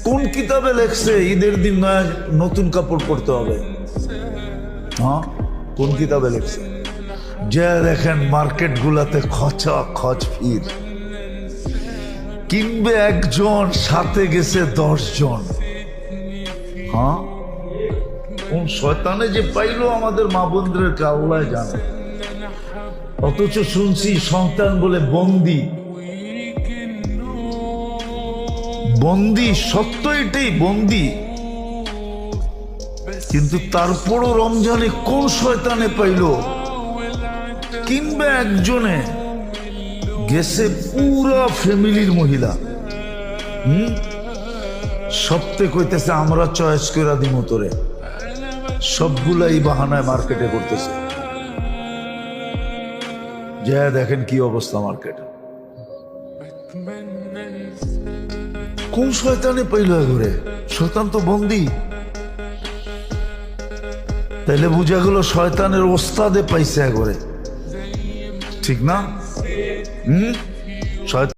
কোন কিতাবে লেখছে ঈদের দিন নয়া নতুন কাপড় পরতে হবে? হ্যাঁ, কোন কিতাবে লেখছে? যে দেখেন মার্কেট গুলাতে খচা খচ ভিড়, কিনবে একজন, সাথে গেছে 10 জন। হ্যাঁ, কোন শয়তানে যে পাইলো আমাদের মা বোনদেরকে আল্লাহ জানে। অথচ শুনছি সন্তান বলে বন্দি। বন্দি, সত্য এটাই, বন্দি। কিন্তু তারপরও রমজানে কোন শয়তানে পাইল, কিংবা একজনে গেছে পুরা ফ্যামিলির মহিলা। সপ্তাহে কইতেছে আমরা চয়েস করে দিব তোরে, সবগুলাই বাহানায় মার্কেটে করতেছে। যা দেখেন কি অবস্থা মার্কেটে। কোন শয়তানে পাইল ঘরে? শয়তান তো বন্দি। তাইলে বুঝা গেল শয়তানের ওস্তাদে পাইছে ঘরে, ঠিক না?